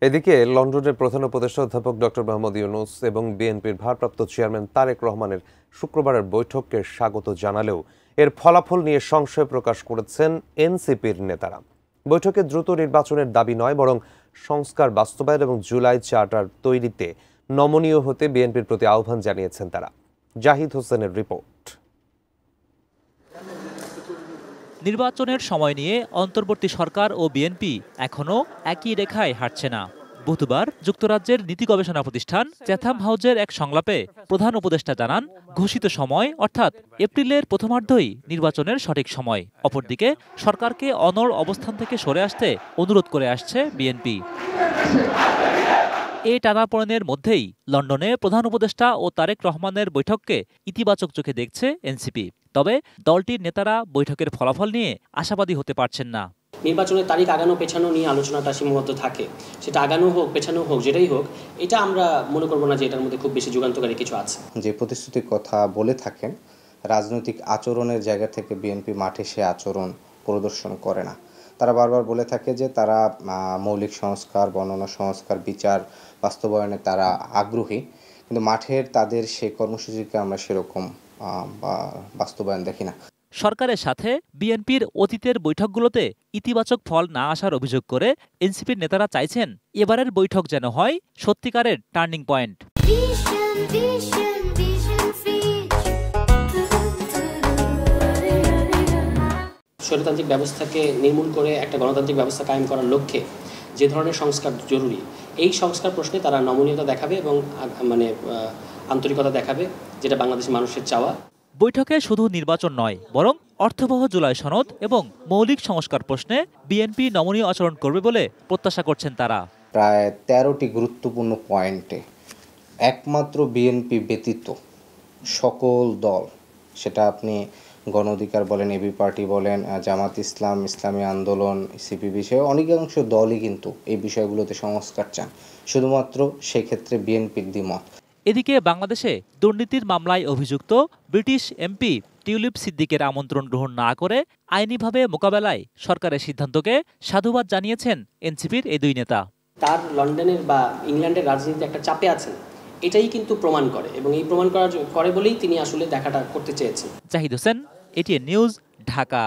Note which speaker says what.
Speaker 1: এদিকে লন্ডনের প্রধান উপদেষ্টা অধ্যাপক ডক্টর মোহাম্মদ ইউনূস এবং বিএনপির ভারপ্রাপ্ত চেয়ারম্যান তারেক রহমানের শুক্রবারের বৈঠককে স্বাগত জানালেও এর ফলাফল নিয়ে সংশয় প্রকাশ করেছেন এনসিপির নেতারা। বৈঠকে দ্রুত নির্বাচনের দাবি নয়, বরং সংস্কার বাস্তবায়ন এবং জুলাই চার্টার তৈরিতে নমনীয় হতে বিএনপির প্রতি আহ্বান জানিয়েছেন তারা। জাহিদ হোসেনের রিপোর্ট।
Speaker 2: নির্বাচনের সময় নিয়ে অন্তর্বর্তী সরকার ও বিএনপি এখনও একই রেখায় হাঁটছে না। বুধবার যুক্তরাজ্যের নীতি গবেষণা প্রতিষ্ঠান চ্যাথাম হাউজের এক সংলাপে প্রধান উপদেষ্টা জানান, ঘোষিত সময় অর্থাৎ এপ্রিলের প্রথমার্ধই নির্বাচনের সঠিক সময়। অপরদিকে সরকারকে অনড় অবস্থান থেকে সরে আসতে অনুরোধ করে আসছে বিএনপি। এই টানাপোড়েনের মধ্যেই লন্ডনে প্রধান উপদেষ্টা ও তারেক রহমানের বৈঠককে ইতিবাচক চোখে দেখছে এনসিপি। তবে দলটির নেতারা বৈঠকের ফলাফল নিয়ে আশাবাদী হতে পারছেন না।
Speaker 3: নির্বাচনের তারিখ আগানো পেছানো নিয়ে আলোচনাটা সীমাবদ্ধ থাকে, সেটা আগানো হোক পেছানো হোক যেটাই হোক, এটা আমরা মনে করবো না যে এটার মধ্যে খুব বেশি যুগান্তকারী কিছু আছে।
Speaker 4: যে প্রতিশ্রুতির কথা বলে থাকেন, রাজনৈতিক আচরণের জায়গা থেকে বিএনপি মাঠে সে আচরণ প্রদর্শন করে না। তারা বারবার বলে থাকে যে তারা মৌলিক সংস্কার, বর্ণনা সংস্কার, বিচার বাস্তবায়নে তারা আগ্রহী, কিন্তু মাঠের তাদের সেই কর্মসূচিকে আমরা সেরকম বাস্তবায়ন দেখি না।
Speaker 2: সরকারের সাথে বিএনপির অতীতের বৈঠকগুলোতে ইতিবাচক ফল না আসার অভিযোগ করে এনসিপির নেতারা চাইছেন এবারের বৈঠক যেন হয় সত্যিকারের টার্নিং পয়েন্ট।
Speaker 3: স্বৈরতান্ত্রিক ব্যবস্থাকে নির্মূল করে একটা গণতান্ত্রিক ব্যবস্থা কায়েম করার লক্ষ্যে যে ধরনের সংস্কার জরুরি, এই সংস্কার প্রশ্নে তারা নমনীয়তা দেখাবে এবং আন্তরিকতা দেখাবে, যেটা বাংলাদেশের মানুষের চাওয়া।
Speaker 2: বৈঠকে শুধু নির্বাচন নয়, বরং অর্থবহ জুলাই সনদ এবং মৌলিক সংস্কার প্রশ্নে বিএনপি নমনীয় আচরণ করবে বলে প্রত্যাশা করছেন তারা।
Speaker 4: প্রায় 13টি গুরুত্বপূর্ণ পয়েন্টে একমাত্র বিএনপি ব্যতীত সকল দল, সেটা আপনি গণ অধিকার বলেন, এবি পার্টি বলেন, জামাত ইসলাম, ইসলামী আন্দোলন, সিপিবি সহ অনেকাংশ দলই কিন্তু এই বিষয়গুলোতে সংস্কার চান। শুধুমাত্র সেক্ষেত্রে বিএনপির দ্বিমত।
Speaker 2: এদিকে বাংলাদেশে দুর্নীতির মামলায় অভিযুক্ত ব্রিটিশ এমপি টিউলিপ সিদ্দিকের আমন্ত্রণ গ্রহণ না করে আইনিভাবে মোকাবেলায় সরকারের সিদ্ধান্তকে সাধুবাদ জানিয়েছেন এনসিপির এই দুই নেতা।
Speaker 3: তার লন্ডনের বা ইংল্যান্ডের রাজনীতিতে একটা চাপে আছেন, এটাই কিন্তু প্রমাণ করে, এবং এই প্রমাণ করে বলেই তিনি আসলে দেখাটা করতে চেয়েছেন।
Speaker 2: Zahid Hossain, ATN news, Dhaka.